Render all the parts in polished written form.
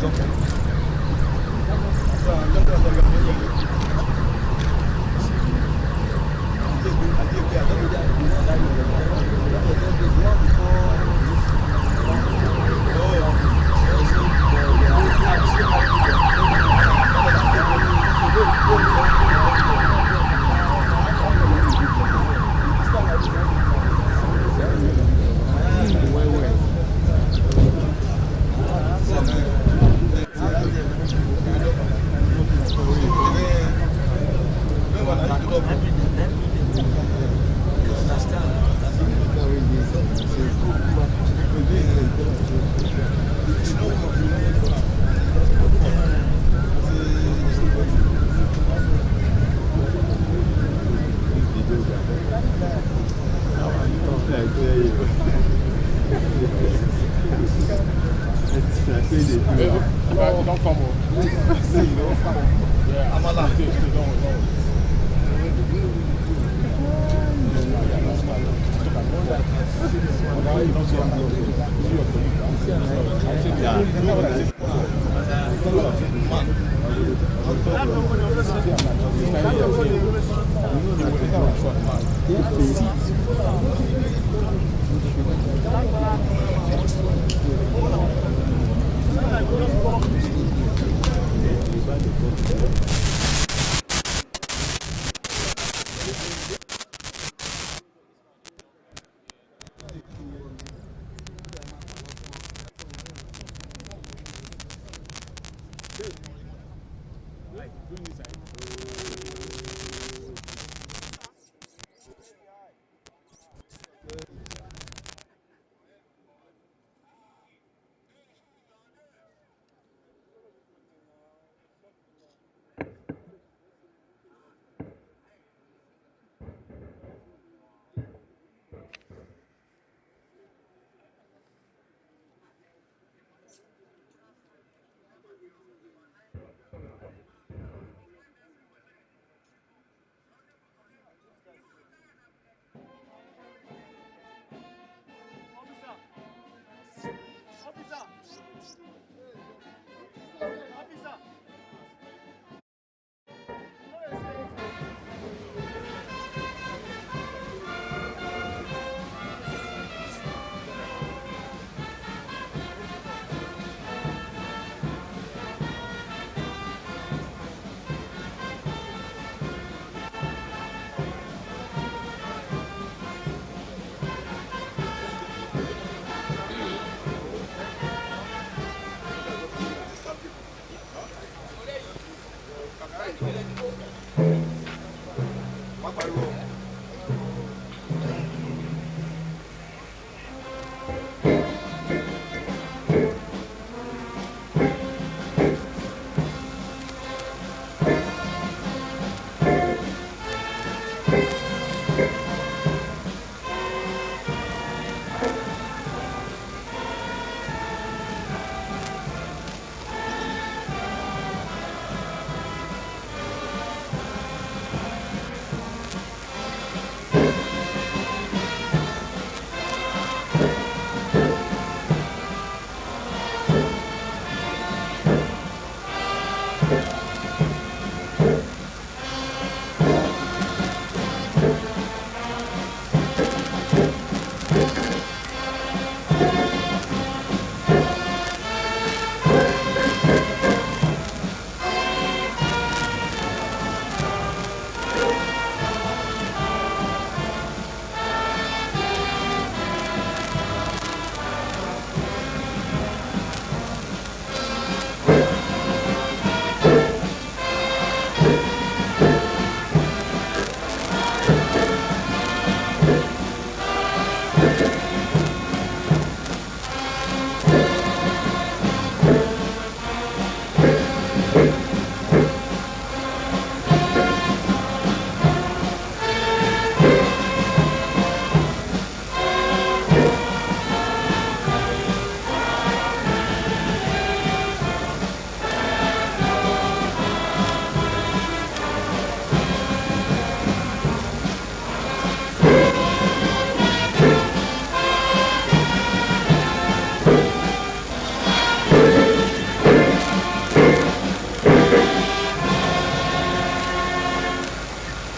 Don't fumble. Yeah, I'm allowed.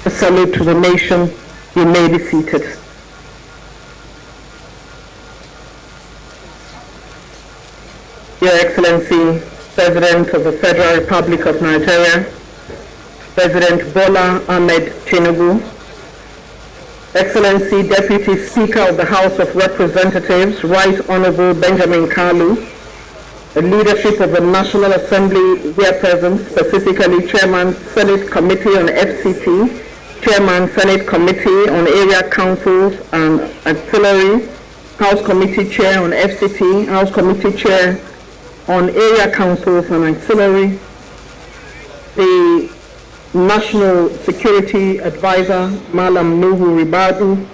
A salute to the nation. You may be seated. Your Excellency, President of the Federal Republic of Nigeria, President Bola Ahmed Tinubu, Excellency Deputy Speaker of the House of Representatives, Right Honorable Benjamin Kalu, the leadership of the National Assembly here present, specifically Chairman Senate Committee on FCT, Chairman Senate Committee on Area Councils and Ancillary, House Committee Chair on FCT, House Committee Chair on Area Councils and Ancillary, the National Security Advisor, Malam Nuhu Ribadu,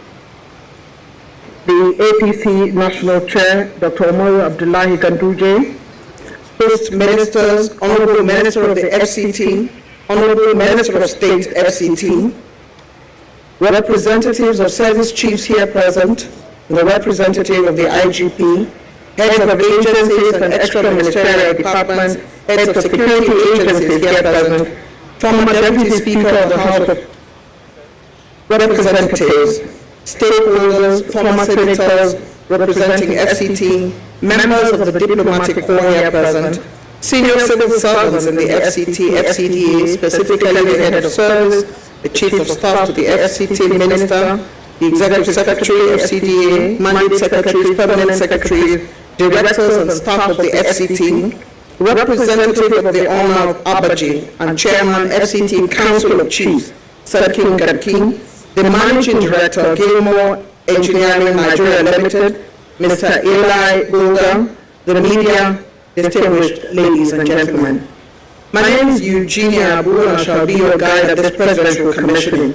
the APC National Chair, Dr. Umaru Abdullahi Ganduje, Host Ministers, Honorable Minister of the FCT, Honorable Minister of State FCT, representatives of service chiefs here present, the representative of the IGP, heads of agencies and extra-ministerial departments, heads of security agencies here present, former Deputy Speaker of the House of Representatives, stakeholders, former senators representing FCT, members of the diplomatic corps here present, senior civil servants in the FCT, FCDA, specifically the head of service, the chief of staff to the FCT minister, the executive secretary of FCDA, mandate secretaries, permanent secretaries, directors and staff of the FCT, representative of the owner of Abaji and chairman FCT Council of Chiefs, Sarkin Garkin, the managing director, Gilmore Engineering Nigeria Limited, Mr. Eli Golda, the media, distinguished ladies and gentlemen. My name is Eugenia Abu and I shall be your guide at this presidential commissioning.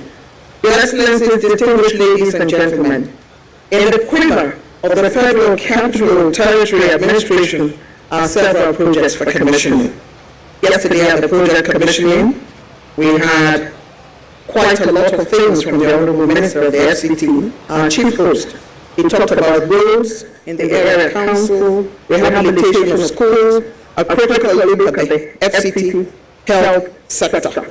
Your Excellencies, distinguished ladies and gentlemen, in the quiver of the Federal Capital Territory Administration are several projects for commissioning. Yesterday at the project commissioning, we had quite a lot of things from the Honorable Minister of the FCT, our chief host. He talked about roads in the area council, rehabilitation of schools, a critical look at the FCT health sector.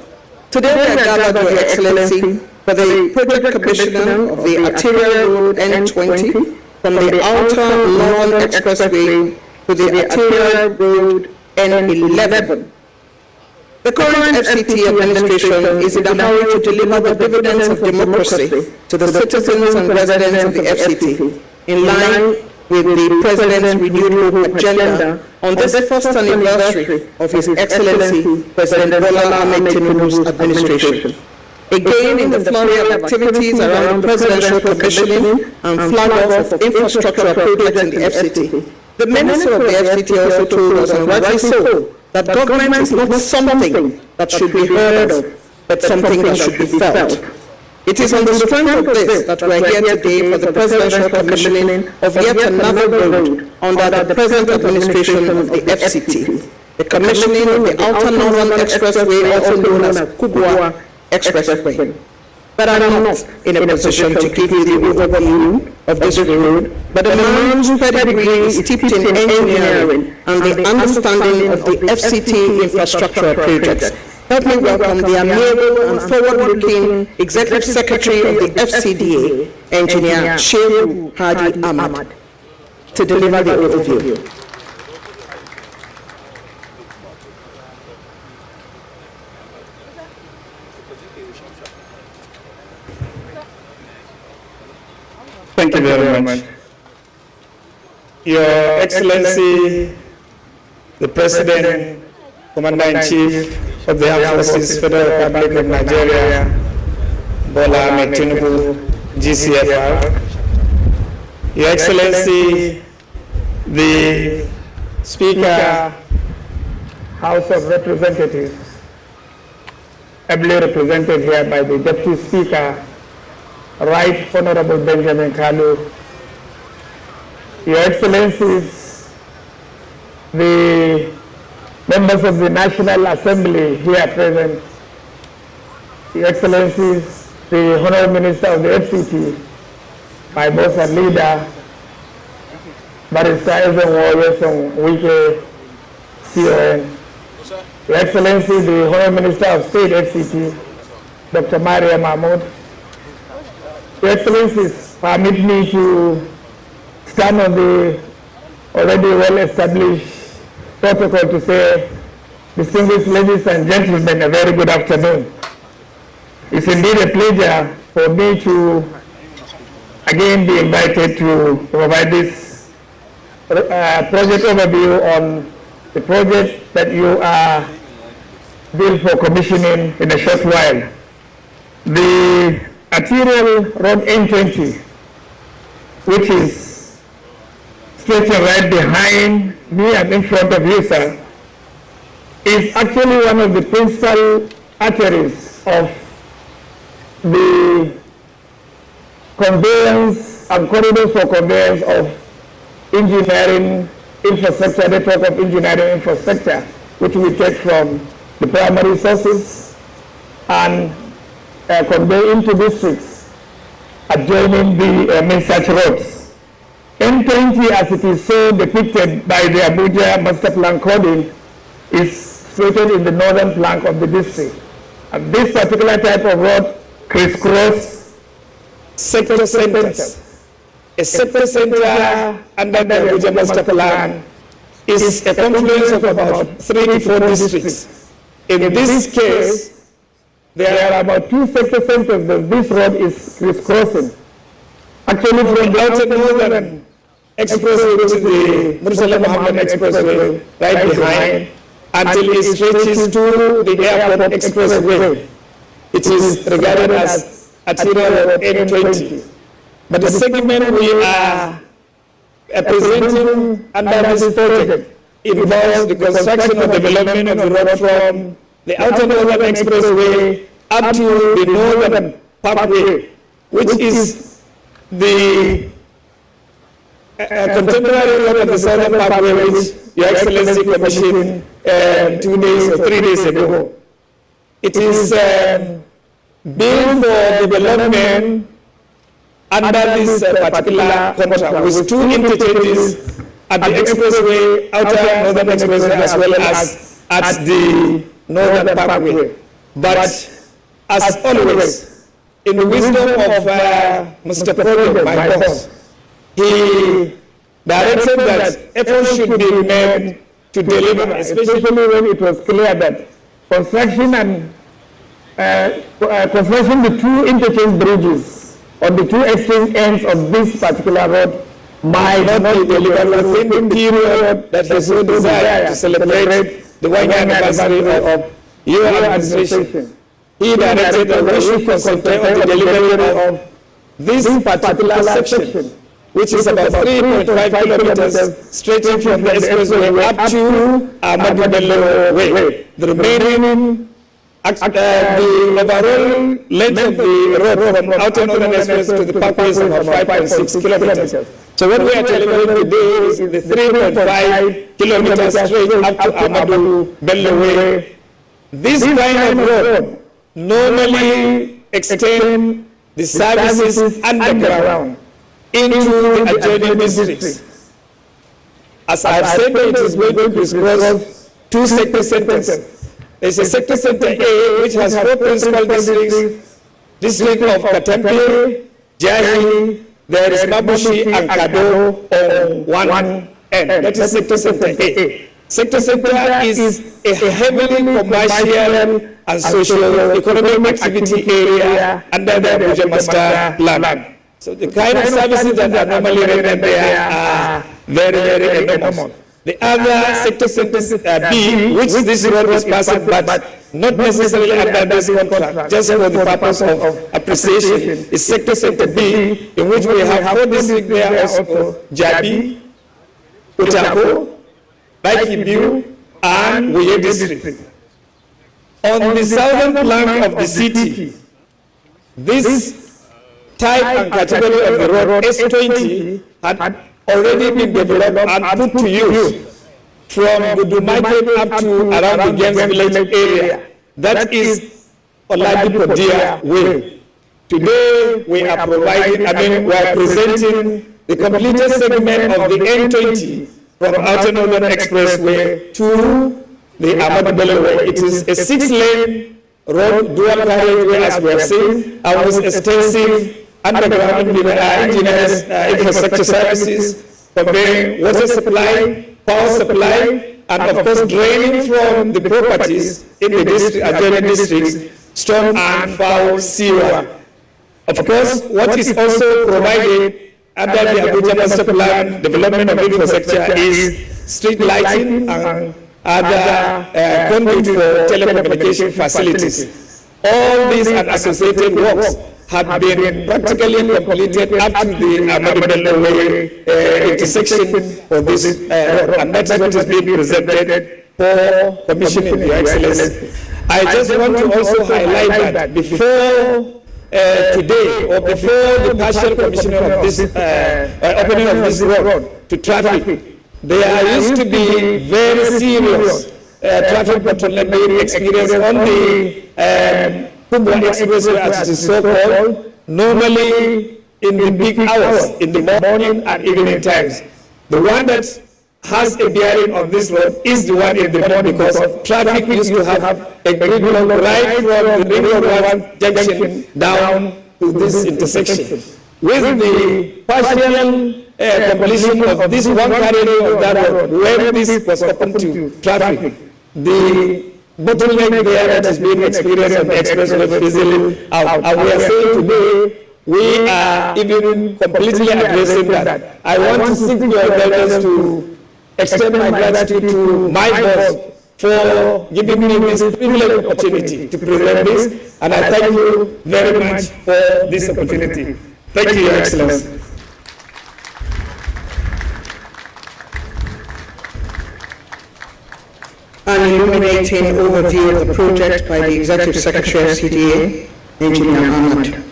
Today we are gathered, Your Excellency, for the project commissioning of the arterial road N20 from the Outer Northern Expressway to the arterial road N11. The current FCT administration is in a hurry to deliver the dividends of democracy to the citizens and residents of the FCT, in line with the President's renewed hope agenda on this first anniversary of His Excellency President Bola Ahmed Tinubu's administration. Again, in the flurry of activities around the presidential commissioning and flag-off of infrastructure projects in the FCT, the Minister of the FCT also told us, and rightly so, that government is not something that should be heard of, but something that should be felt. It is on the strength of this that we are here today for the presidential commissioning of yet another road under the present administration of the FCT, the commissioning of the Outer Northern Expressway, also known as Kubwa Expressway. But I am not in a position to give you the overview of this road, but a man's pedigree is steeped in engineering and the understanding of the FCT infrastructure projects. Help me welcome the amiable and forward-looking Executive Secretary of the FCDA, Engineer Shehu Hadi Ahmad, to deliver the overview. Thank you very much. Your Excellency, the President, Commander-in-Chief of the Armed Forces, Federal Republic of Nigeria, Bola Ahmed Tinubu, GCFR. Your Excellency, the Speaker, House of Representatives, ably represented here by the Deputy Speaker, Right Honorable Benjamin Kalu, Your Excellencies, the members of the National Assembly here present, Your Excellencies, the Honorable Minister of the FCT, my boss and leader, Barrister Ezen Wike, CON, Your Excellency, the Honorable Minister of State FCT, Dr. Maria Mahmoud. Your Excellencies, permit me to stand on the already well-established protocol to say, distinguished ladies and gentlemen, a very good afternoon. It's indeed a pleasure for me to again be invited to provide this project overview on the project that you are built for commissioning in a short while. The arterial road N20, which is stretching right behind me and in front of you, sir, is actually one of the principal arteries of the conveyance and corridors for conveyance of engineering infrastructure, network of engineering infrastructure, which we take from the primary sources and convey into districts adjoining the main such roads. N20, as it is so depicted by the Abuja Master Plan coding, is situated in the northern flank of the district. And this particular type of road crisscross sector centers. A sector center under the Abuja Master Plan is a confluence of about 3 to 4 districts. In this case, there are about 2 sector centers that this road is crisscrossing. Actually, from the outer northern expressway, which is the Mursalam Mohammed Expressway, right behind, until it stretches to the airport expressway. It is regarded as arterial road N20. But the segment we are presenting under this project involves the construction or development of the road from the outer northern expressway up to the northern parkway, which is the contemporary road of the southern parkway, which Your Excellency commissioned 2 days or 3 days ago. It is built for development under this particular contract with 2 interchanges at the expressway, outer northern expressway, as well as at the northern parkway. But as always, in the wisdom of Mr. Project, my boss, he directed that efforts should be made to deliver, especially when it was clear that construction and construction the 2 interchange bridges on the 2 extreme ends of this particular road might not be delivered within the period that he so desired to celebrate the 1-year anniversary of your administration. He directed that we should concentrate on the delivery of this particular section, which is about 3.5 kilometers stretching from the expressway up to Ahmadu Bello Way. The remaining the overall length of the road from outer northern express to the parkway is about 5.6 kilometers. So what we are delivering today is the 3.5 kilometers straight up to Ahmadu Bello Way. This kind of road normally extend the services underground into the adjoining districts. As I have said, it is going to crisscross 2 sector centers. There is a sector center A, which has 4 principal districts: district of Katempe, Jahi, there is Mabushi and Kado on one end. That is sector center A. Sector center is a heavily commercial and socio-economic activity area under the Abuja Master Plan. So the kind of services that are normally rendered there are very, very enormous. The other sector center B, which this road is passing, but not necessarily under this contract, just for the purpose of appreciation, is sector center B, in which we have 4 districts there also: Jabi, Utako, Baikibiu, and Wuye district. On the southern flank of the city, this type and category of the road, S20, had already been developed and put to use from Budu Market up to around the Games Village area. That is Oladipo Way. Today we are providing, we are presenting the completed segment of the N20 from Outer Northern Expressway to the Ahmadu Bello Way. It is a 6-lane road, dual carriageway as we have seen, and with extensive underground engineers, infrastructure services, conveying water supply, power supply, and of course draining from the properties in the district, adjoining districts, storm and foul sewer. Of course, what is also provided under the Abuja Master Plan development of infrastructure is street lighting and other conduit for telecommunication facilities. All these and associated works have been practically completed up to the Ahmadu Way intersection of this road, and that is what is being presented for commissioning, Your Excellency. I just want to also highlight that before today, or before the partial commissioning of this opening of this road to traffic, there used to be very serious traffic bottlenecking experience on the Kubwa Expressway, as it is so called, normally in the peak hours, in the morning and evening times. The one that has a bearing on this road is the one in the morning, because traffic used to have a gridlock right from the Ring Road 1 junction down to this intersection. With the partial completion of this one carriageway of that road, when this was open to traffic, the bottleneck there that is being experienced on the expressway fizzling out. And we are saying today, we are even completely addressing that. I want to seek your guidance to extend my gratitude to my boss for giving me this privileged opportunity to present this, and I thank you very much for this opportunity. Thank you, Your Excellency. An illuminating overview of the project by the Executive Secretary of CDA, Engineer Ahmad. Your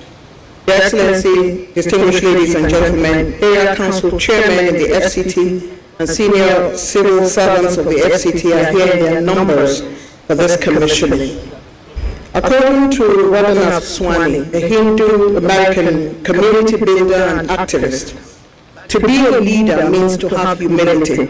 Excellency, distinguished ladies and gentlemen, Area Council Chairmen in the FCT and senior civil servants of the FCT are here in their numbers for this commissioning. According to Rabindranath Swami, a Hindu-American community builder and activist, to be a leader means to have humility,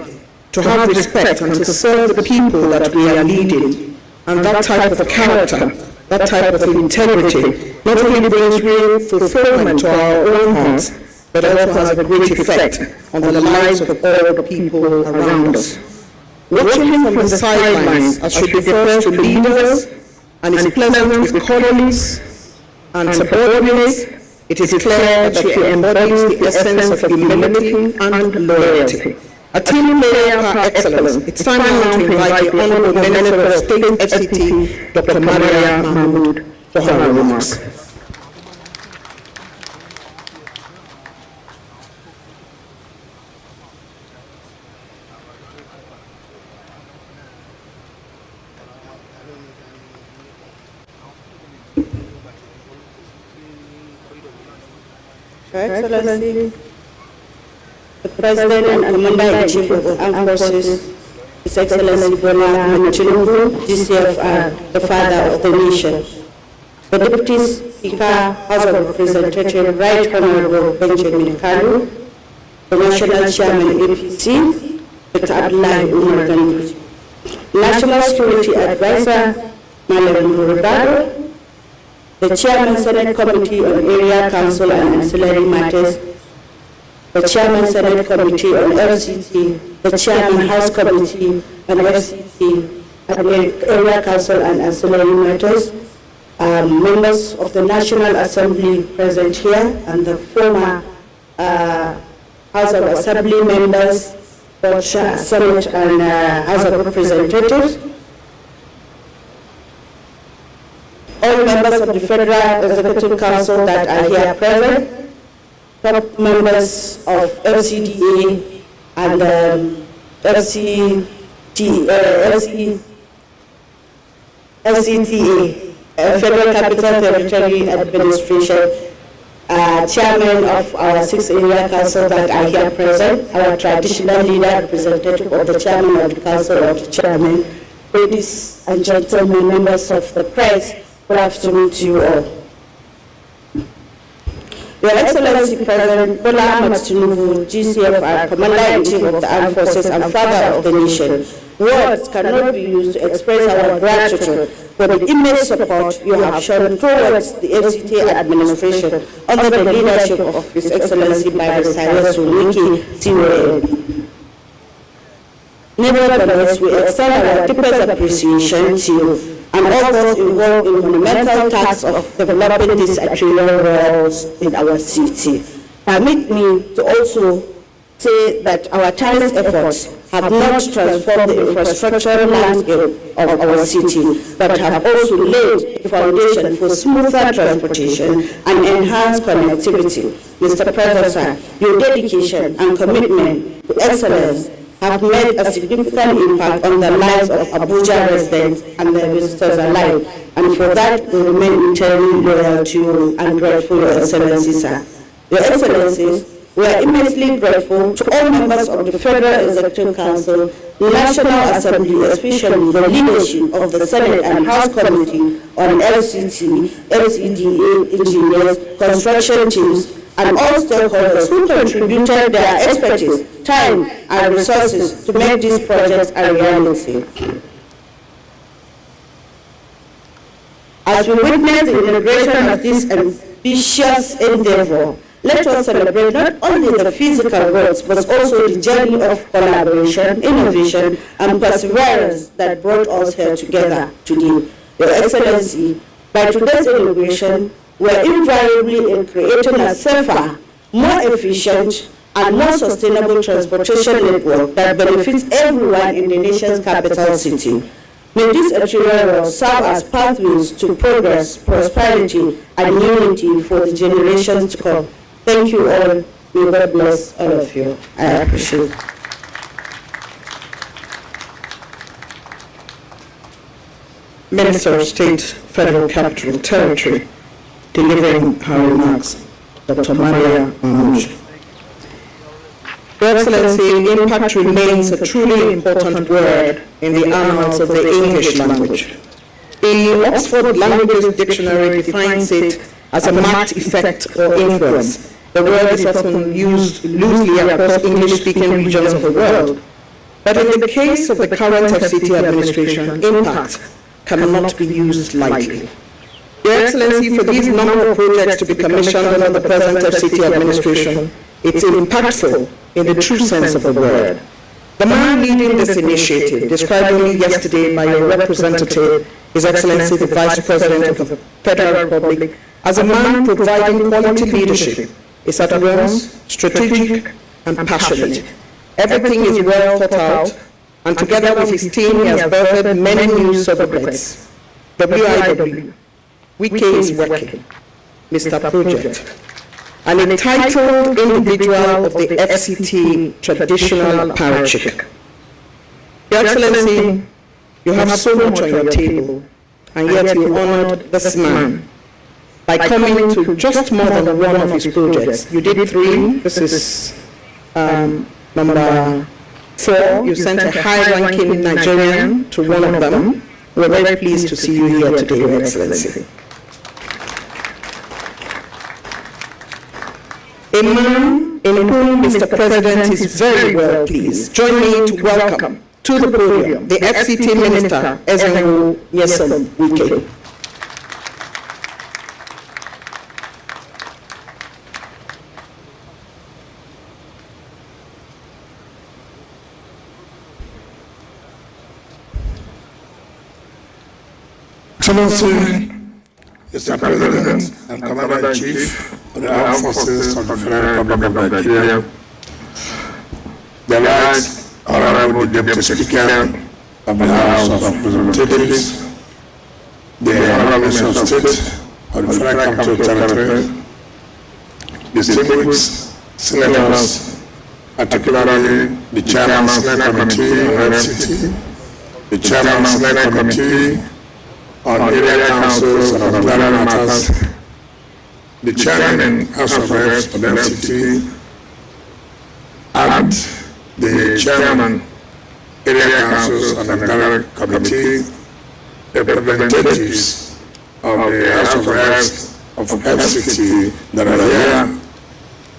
to have respect and to serve the people that we are leading. And that type of character, that type of integrity, not only brings real fulfillment to our own hearts, but also has a great effect on the lives of all the people around us. Watching from the sidelines as she refers to leaders and is pleasant with colleagues and subordinates, it is clear that she embodies the essence of humility and loyalty. A team player par excellence, it's time now to invite the Honorable Minister of State FCT, Dr. Maria Mahmood, for her remarks. Your Excellency, the President and Commander-in-Chief of the Armed Forces, His Excellency Bola Ahmed Tinubu, GCFR, the Father of the Nation, the Deputy Speaker, House of Representatives, Right Honorable Benjamin Kalu, the National Chairman, APC, Dr. Abdullahi Umar Gandhi, National Security Advisor, Malam Murugado, the Chairman Senate Committee on Area Council and Ancillary Matters, the Chairman Senate Committee on FCT, the Chairman House Committee on FCT and Area Council and Ancillary Matters, members of the National Assembly present here, and the former House of Assembly members, both Senate and House of Representatives, all members of the Federal Executive Council that are here present, top members of FCDA and FCTA, Federal Capital Territory Administration, chairman of our 6 area council that are here present, our traditional leader, representative of the chairman of the council of the chairman, ladies and gentlemen, members of the press, good afternoon to you all. Your Excellency President Bola Ahmed Tinubu, GCFR, Commander-in-Chief of the Armed Forces and Father of the Nation, words cannot be used to express our gratitude for the immense support you have shown towards the FCT administration under the leadership of His Excellency Barrister Wike CON. Nevertheless, we extend our deepest appreciation to you and all those involved in the monumental task of developing these arterial roads in our city. Permit me to also say that our tireless efforts have not transformed the infrastructural landscape of our city, but have also laid the foundation for smoother transportation and enhanced connectivity. Mr. President, your dedication and commitment to excellence have made a significant impact on the lives of Abuja residents and their visitors alike, and for that we remain eternally loyal to you and grateful, Your Excellency, sir. Your Excellencies, we are immensely grateful to all members of the Federal Executive Council, the National Assembly, especially the leadership of the Senate and House Committee on FCT, FCDA engineers, construction teams, and all stakeholders who contributed their expertise, time, and resources to make these projects a reality. As we witness the integration of this ambitious endeavor, let us celebrate not only the physical roads, but also the journey of collaboration, innovation, and perseverance that brought us here together today. Your Excellency, by today's inauguration, we are invariably in creating a safer, more efficient, and more sustainable transportation network that benefits everyone in the nation's capital city. May these arterial roads serve as pathways to progress, prosperity, and unity for the generations to come. Thank you all. May God bless all of you. I appreciate it. Minister of State, Federal Capital Territory, delivering her remarks, Dr. Maria Mahmoud. Your Excellency, impact remains a truly important word in the annals of the English language. The Oxford Languages Dictionary defines it as a marked effect or influence. The word is often used loosely across English-speaking regions of the world. But in the case of the current FCT administration, impact cannot be used lightly. Your Excellency, for these number of projects to be commissioned under the present FCT administration, it's impactful in the true sense of the word. The man leading this initiative, described only yesterday by your representative, His Excellency the Vice President of the Federal Republic, as a man providing quality leadership, is at once strategic and passionate. Everything is well thought out, and together with his team, he has birthed many new sobriquets. WIW, Wike is working, Mr. Project, an entitled individual of the FCT traditional parachick. Your Excellency, you have so much on your table, and yet you honored this man by coming to just more than one of his projects. You did 3, this is number 4. You sent a high-ranking Nigerian to one of them. We're very pleased to see you here today, Your Excellency. A man in whom Mr. President is very well pleased. Join me to welcome to the podium the FCT Minister, Ezenwo Nyesom Wike. Excellency, Mr. President and Commander-in-Chief of the Armed Forces of the Federal Republic of Nigeria, the Right Honorable Deputy Speaker of the House of Representatives, the Honorable Minister of State of the Federal Capital Territory, distinguished senators, particularly the Chairman Senate Committee on FCT, the Chairman Senate Committee on Area Councils and Auxiliary Matters, the Chairman House of Reps of the FCT, and the Chairman Area Councils and Auxiliary Committee, representatives of the House of Reps of FCT that are here,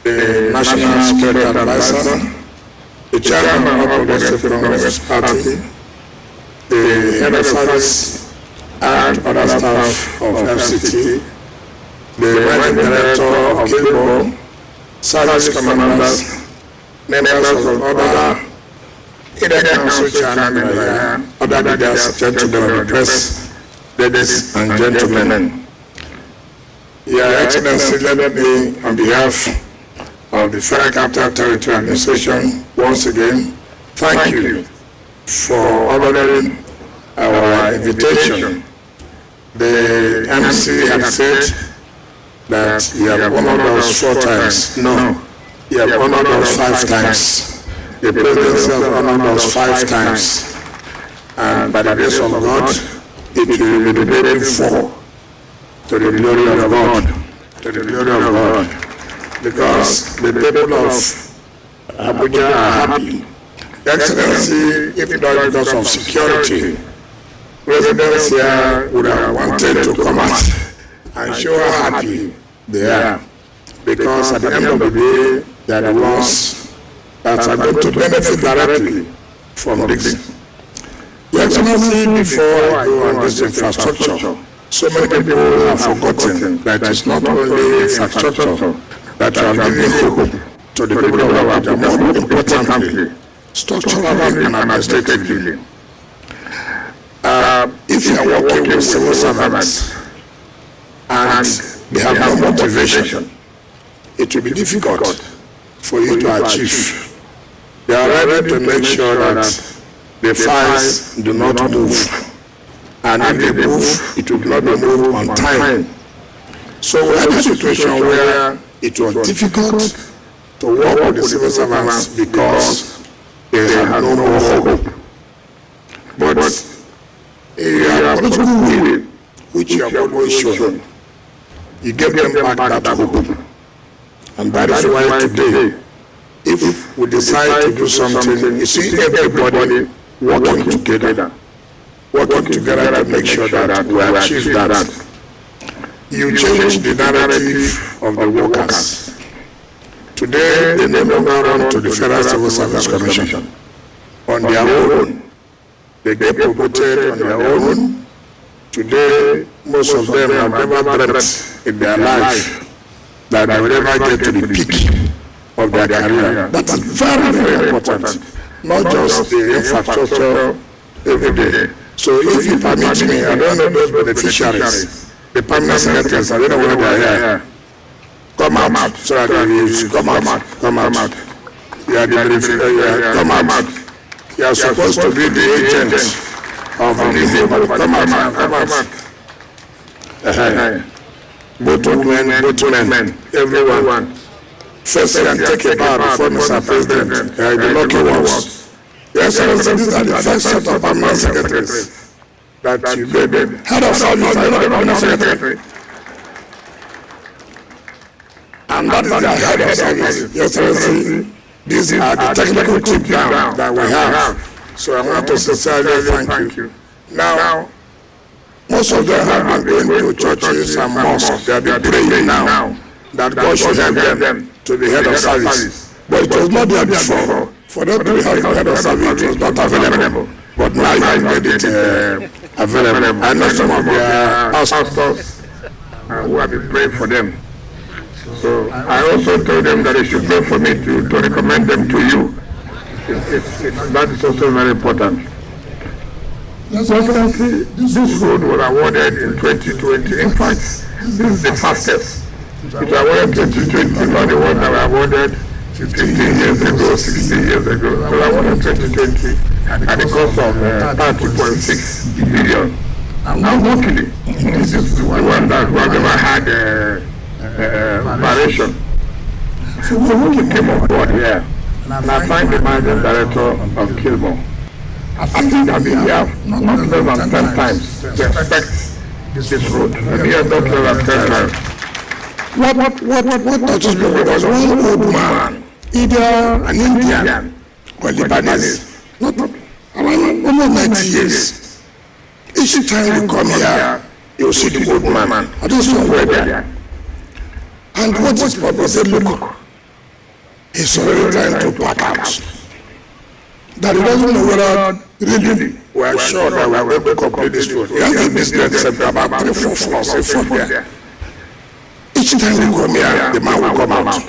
the National Security Advisor, the Chairman of the Progressive Congress Party, the Head of Service and other staff of FCT, the Managing Director of Kilbo, service commanders, members of other Area Council chairman, other leaders, gentlemen of the press, ladies and gentlemen. Your Excellency, let me, on behalf of the Federal Capital Territory Administration, once again, thank you for honoring our invitation. The MC has said that you have honored us 4 times. No, you have honored us 5 times. The presidency has honored us 5 times. And by the grace of God, it will be remaining 4 to the glory of God. To the glory of God. Because the people of Abuja are happy. Excellency, if not because of security, residents here would have wanted to come out and show how happy they are. Because at the end of the day, they are the ones that are going to benefit directly from this. Your Excellency, before I go on this infrastructure, so many people have forgotten that it's not only infrastructure that are giving hope to the people of Abuja, more importantly, structural and administratively. If you are working with civil servants and they have no motivation, it will be difficult for you to achieve. They are ready to make sure that the files do not move, and if they move, it will not be moved on time. So we had a situation where it was difficult to work with the civil servants because they had no more hope. But you have political will, which you have always shown. You gave them back that hope. And that is why today, if we decide to do something, you see everybody working together to make sure that we achieve that. You change the narrative of the workers. Today, they no longer run to the Federal Civil Service Commission on their own. They get promoted on their own. Today, most of them have never dreamt in their life that they will ever get to the peak of their career. That is very, very important. Not just the infrastructure every day. So if you permit me, I don't know those beneficiaries, the permanent secretaries, I don't know where they are here. Come out, so that they come out. You are the beneficiary, come out. You are supposed to be the agent of the people. Come out. Both men, everyone. First, you can take a bow before Mr. President. They are the lucky ones. Yes, Excellency, these are the first set of permanent secretaries that you made. Head of service, I know the permanent secretary. And that is the head of service. Yes, Excellency, these are the technical team now that we have. So I want to sincerely thank you. Now, most of them have been going to churches and mosques. They have been praying now that God should help them to be head of service. But it was not there before. For them to be head of service, it was not available. But now you have made it available. I know some of their pastors who have been praying for them. So I also told them that they should pray for me to recommend them to you. That is also very important. Excellency, this road was awarded in 2020. In fact, this is the fastest. It was awarded in 2020, not the one that was awarded 15 years ago, 16 years ago. It was awarded in 2020 at the cost of 30.6 billion. Now, luckily, this is the one that we have never had variation. So we came on board here, and I thank the managing director of Kilbo. I think that we have not less than 10 times to expect this road. We have not less than 10 times. What touches me was one old man, either an Indian or Lebanese, not around almost 90 years. Each time we come here, you see the old man. I just don't know where they are. And what is problem? He said, look, he's already trying to pack out. That he doesn't know whether really we are sure that we are able to complete this road. He has a business about 3-4 floors in front there. Each time we come here, the man will come out.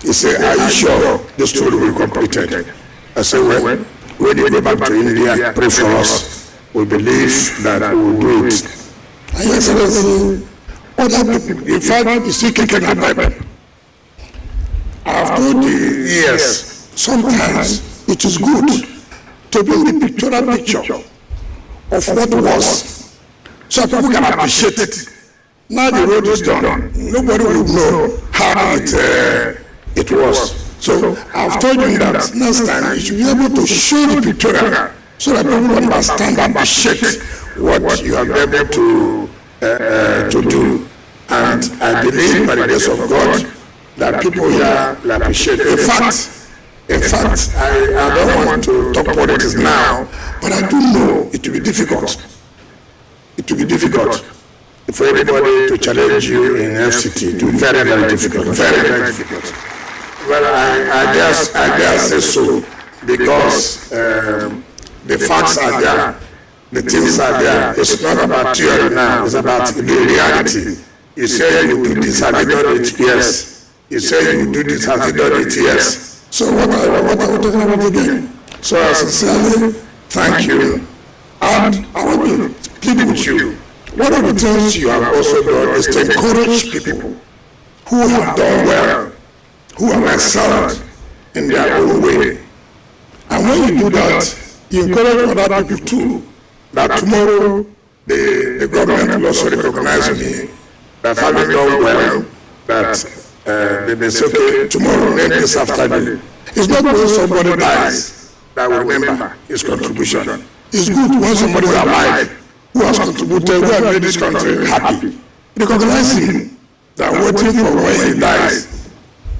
He said, are you sure this road will be completed? I said, well, when you go back to India, pray for us. We believe that we will do it. And he said, other people, in fact, you see kicking a Bible. I've told you, yes, sometimes it is good to bring the pictorial picture of what was, so people can appreciate it. Now the road is done. Nobody will know how it was. So I've told you that next time you should be able to show the pictorial so that people understand and appreciate what you have been able to do. And I believe by the grace of God that people here will appreciate it. In fact, I don't want to talk politics now, but I do know it will be difficult. It will be difficult for everybody to challenge you in FCT. It will be very, very difficult. Very, very difficult. Well, I dare say so, because the facts are there, the things are there. It's not about theory now, it's about the reality. You say you do this, have you done it? Yes. You say you do this, have you done it? Yes. So what are we talking about again? So I sincerely thank you, and I want to plead with you. One of the things you have also done is to encourage people who have done well, who have excelled in their own way. And when you do that, you encourage other people too, that tomorrow the government will also recognize me, that having done well, that they say, okay, tomorrow, name this after me. It's not when somebody dies that will remember his contribution. It's good when somebody is alive who has contributed, who has made this country happy. Recognize him, than waiting for when he dies.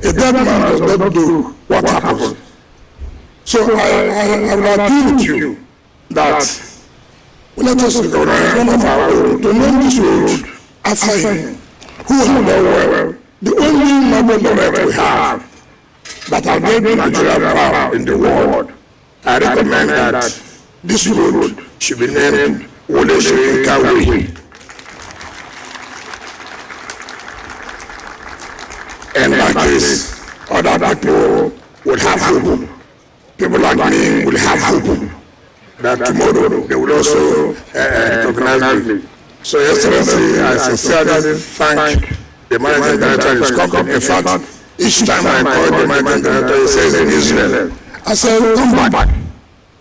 A dead man does not do what happens. So I will appeal to you that let us recognize one of our own to name this road after him, who has done well. The only noble laureate we have that have made Nigeria proud in the world. I recommend that this road should be named Wole Soyinka Way. And like this, other people would have hope. People like me will have hope that tomorrow they will also recognize me. So Excellency, I sincerely thank the managing director of his company. In fact, each time I call the managing director, he says in Israel, I said, come back.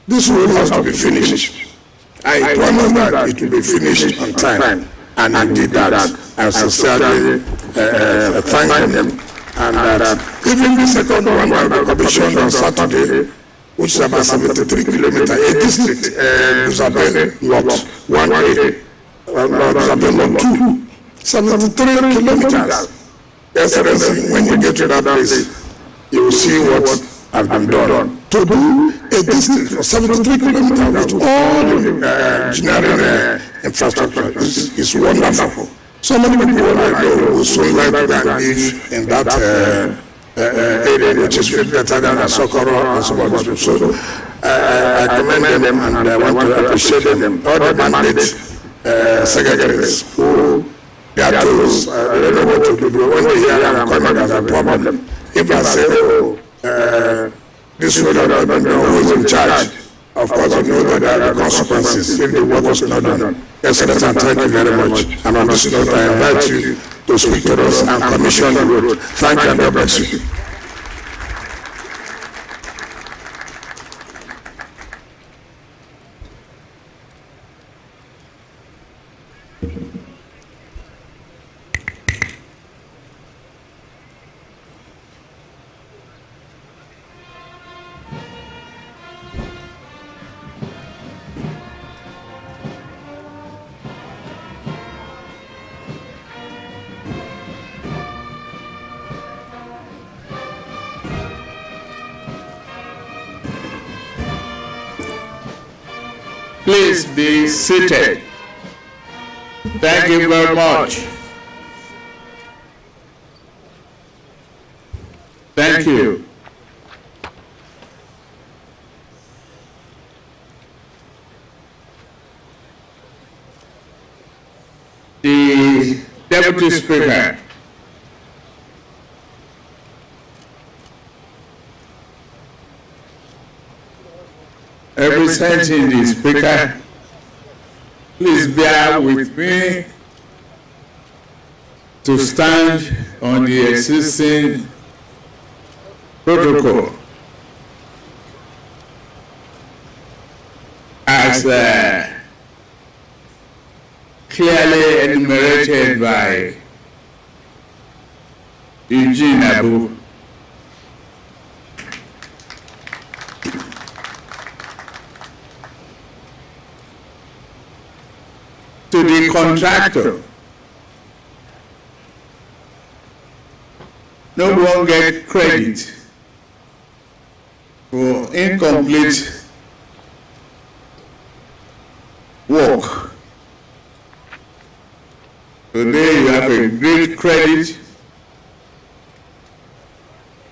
This road has to be finished. I promised that it will be finished on time, and I did that. I sincerely thank them. And that even the second one will be commissioned on Saturday, which is about 73 kilometers, a district, Dusabel Lot 1A, Dusabel Lot 2, 73 kilometers. Excellency, when you get to that place, you will see what has been done. To do a district for 73 kilometers with all the engineering infrastructure is wonderful. So many people I know who soon like to live in that area, which is better than Asokoro and some other people. So I commend them, and I want to appreciate them. All the mandate secretaries who they are tools, they don't know what to do. When they hear I'm coming as a problem, if I say, oh, this road has not been done, who is in charge? Of course, you know that there are consequences if the work was not done. Excellency, thank you very much. And on this note, I invite you to speak to us and commission the road. Thank you and God bless you. Please be seated. Thank you very much. Thank you. The Deputy Speaker. Representing the Speaker, please bear with me to stand on the existing protocol as clearly enumerated by Eugene Abu. To the contractor, no one gets credit for incomplete work. Today you have a great credit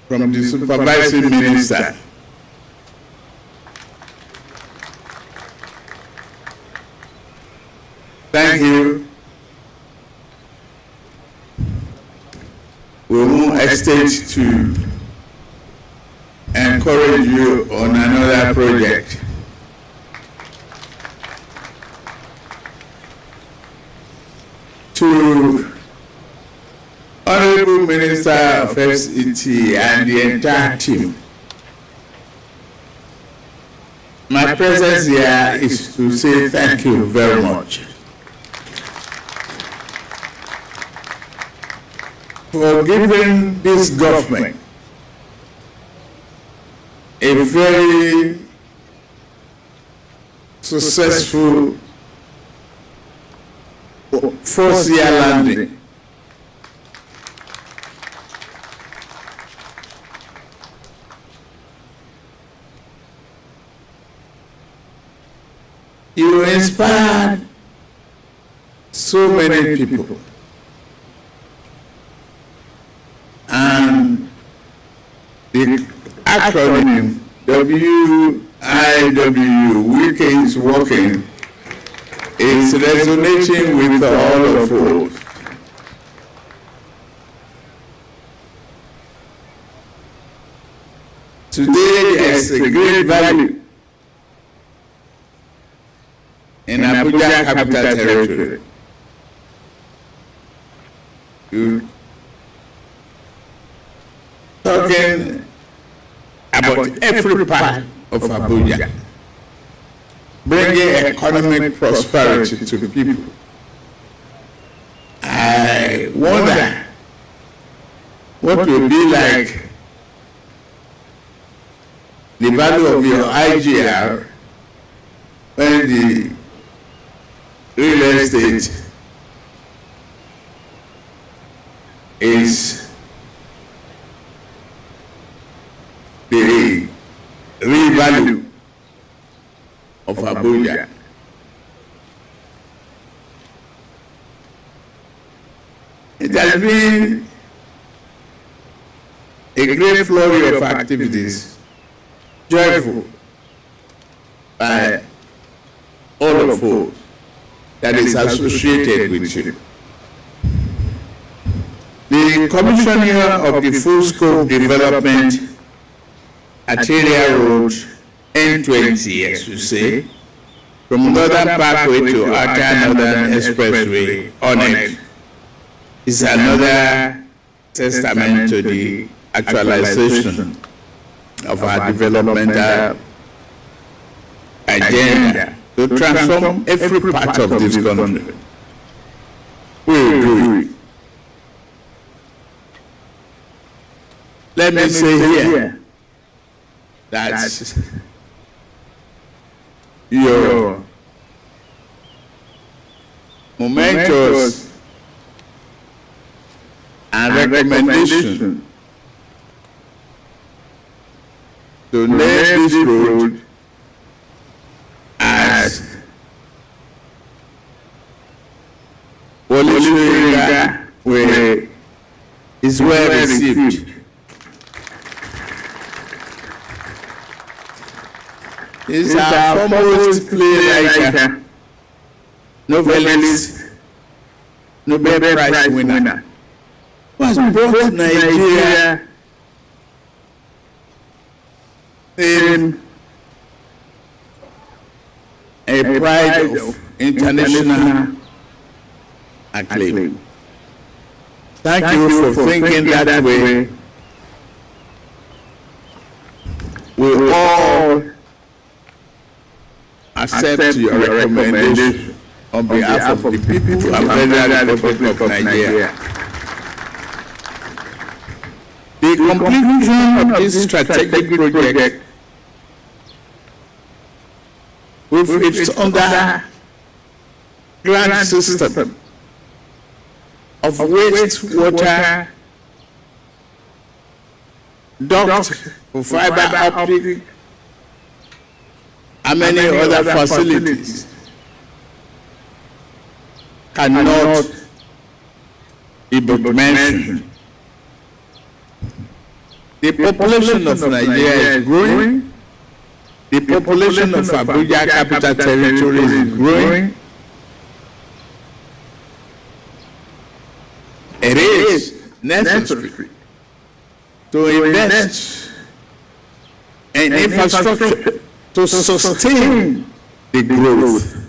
from the supervising minister. Thank you. We won't hesitate to encourage you on another project. To Honorable Minister of FCT and the entire team, my presence here is to say thank you very much for giving this government a very successful first-year landing. You inspired so many people, and the acronym WIW, Wike is working, is resonating with all of us. Today there is a great value in Abuja Capital Territory. You're talking about every part of Abuja, bringing economic prosperity to people. I wonder what will be like the value of your IGR when the real estate is the real value of Abuja. It has been a great flurry of activities, joyful by all of us that is associated with you. The commissioning of the full scope development arterial road N20, as you say, from Northern Parkway to Outer Northern Expressway on it, is another testament to the actualization of our developmental agenda to transform every part of this country. We will do it. Let me say here that your momentous and recommendation to name this road as Wike is well received. is our foremost playwright, novelist, Nobel Prize winner, who has brought Nigeria in a pride of international acclaim. Thank you for thinking that way. We all accept your recommendation on behalf of the people of the Federal Republic of Nigeria. The completion of this strategic project, with its underground system of wastewater, duct for fiber optic, and many other facilities, cannot be mentioned. The population of Nigeria is growing. The population of Abuja Capital Territory is growing. It is necessary to invest in infrastructure to sustain the growth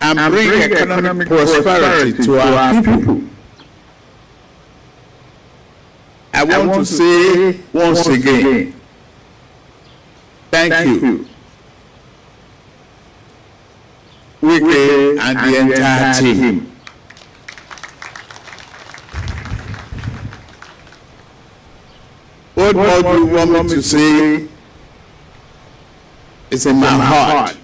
and bring economic prosperity to our people. I want to say once again, thank you, Wike and the entire team. What more do you want me to say? It's in my heart,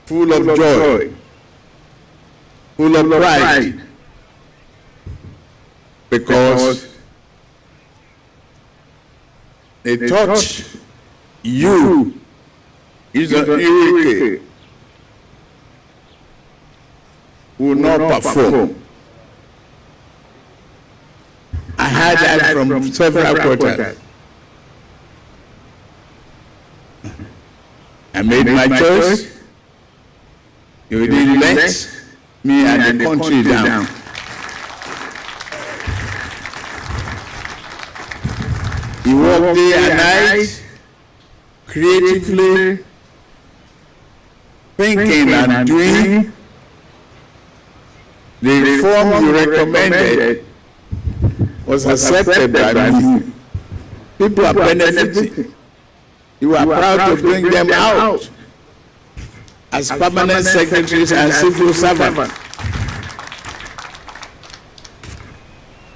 full of joy, full of pride, because they touch you, is an Wike, will not perform. I heard that from several quarters. I made my choice. You didn't let me and the country down. You work day and night, creatively, thinking and doing. The reform you recommended was accepted by me. People are benefiting. You are proud to bring them out as permanent secretaries and civil servants.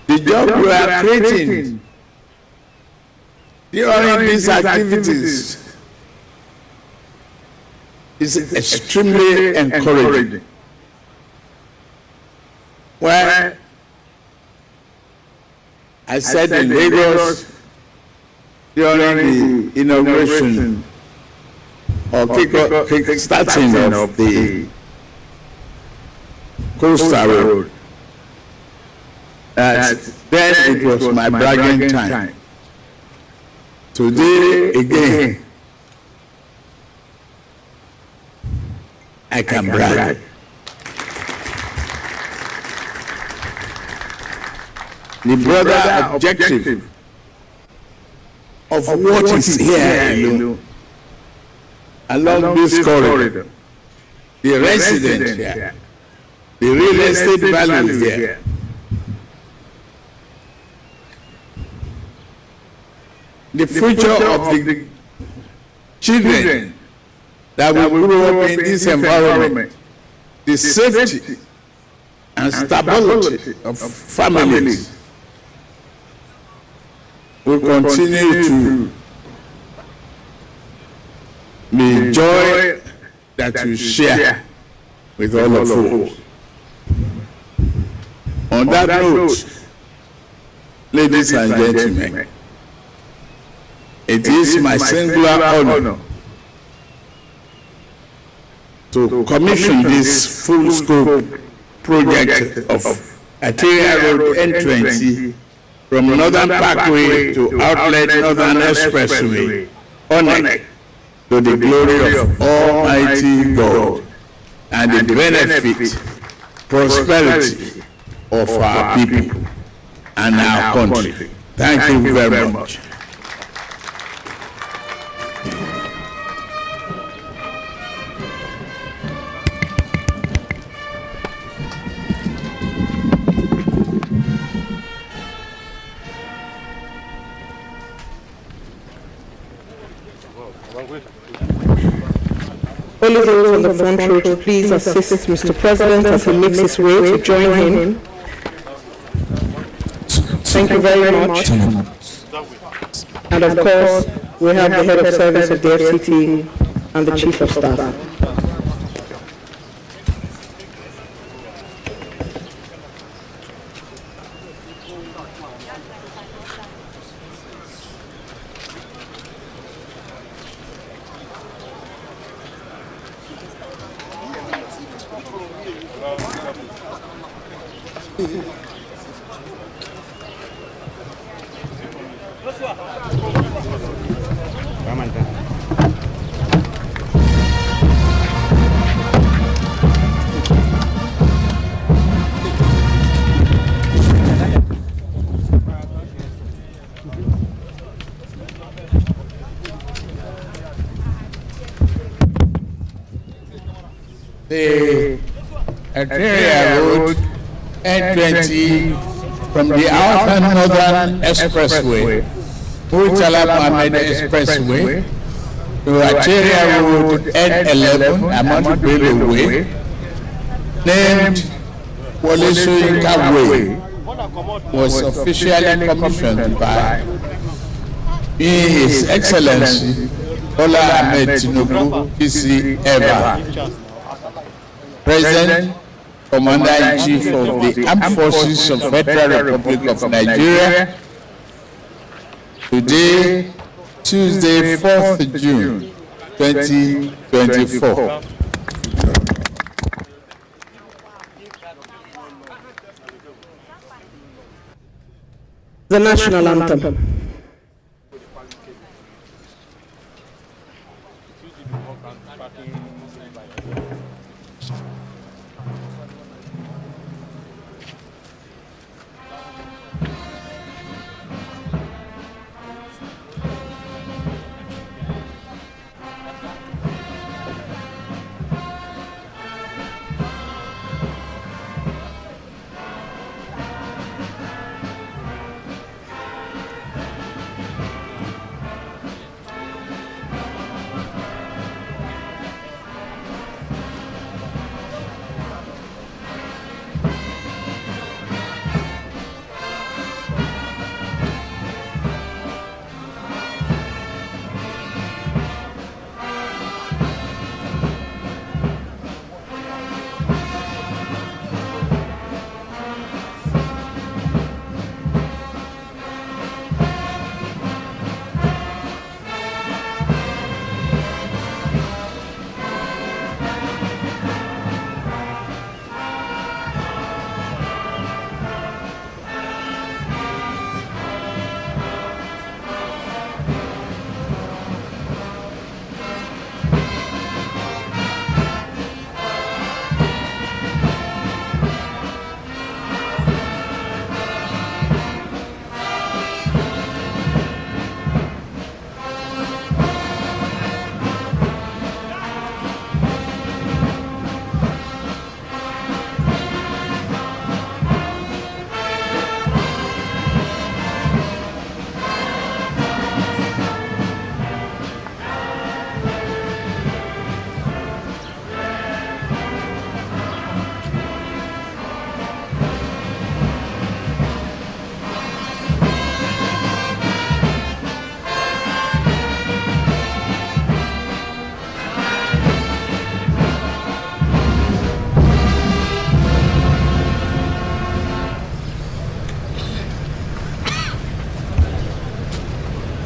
The job you are creating during these activities is extremely encouraging. Well, I said in Lagos during the inauguration or kick-starting of the Coastal Road that then it was my bragging time. Today again, I can brag. The broader objective of what is here along this corridor, the resident here, the real estate values here, the future of the children that will grow up in this environment, the safety and stability of families will continue to be joy that we share with all of us. On that note, ladies and gentlemen, it is my singular honor to commission this full-scope project of Arterial Road entrance from Northern Parkway to Outlet Northern Expressway honored to the glory of Almighty God and the benefit, prosperity of our people and our country. Thank you very much. Only those on the front row, please assist Mr. President as he makes his way to join him. Thank you very much. And of course, we have the head of service of the FCT and the chief of staff. The Area Road N20 from the Outer Northern Expressway, Murtala Mohammed Expressway, to Area Road N11, Amadu Bello Way, named Wole Soyinka Way, was officially commissioned by His Excellency Bola Ahmed Tinubu, PC Eva, President, Commander-in-Chief of the Armed Forces of Federal Republic of Nigeria. Today, Tuesday, 4th June, 2024. The national anthem.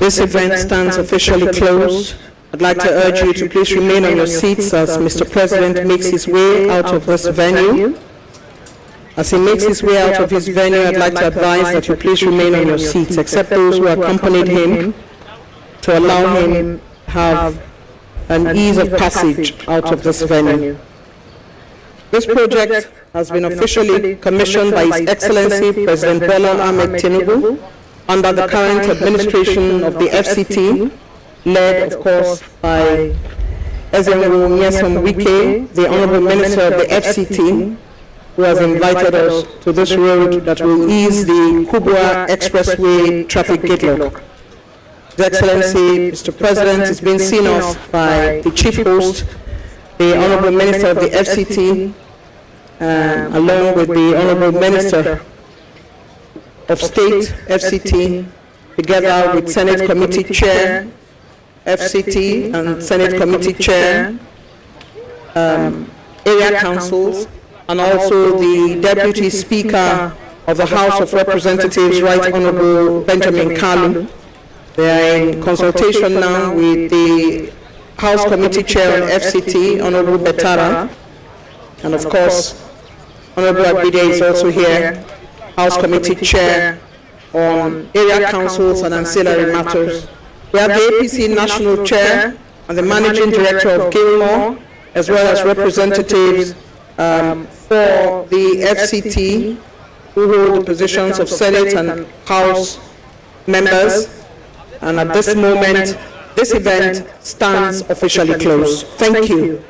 This event stands officially closed. I'd like to urge you to please remain on your seats as Mr. President makes his way out of this venue. As he makes his way out of his venue, I'd like to advise that you please remain on your seats, except those who accompanied him, to allow him have an ease of passage out of this venue. This project has been officially commissioned by His Excellency President Bola Ahmed Tinubu under the current administration of the FCT, led, of course, by Ezenwo Nyesom Wike, the Honorable Minister of the FCT, who has invited us to this road that will ease the Kubwa Expressway traffic gridlock. His Excellency, Mr. President, is being seen off by the Chief Host, the Honorable Minister of the FCT, along with the Honorable Minister of State, FCT, together with Senate Committee Chair, FCT, and Senate Committee Chair, area councils, and also the Deputy Speaker of the House of Representatives, Right Honorable Benjamin Kalu. They are in consultation now with the House Committee Chair on FCT, Honorable Betara, and of course, Honorable Abide is also here, House Committee Chair on Area Councils and Ancillary Matters. We have the APC National Chair and the Managing Director of Gilmore, as well as representatives for the FCT, who hold the positions of Senate and House members. And at this moment, this event stands officially closed. Thank you.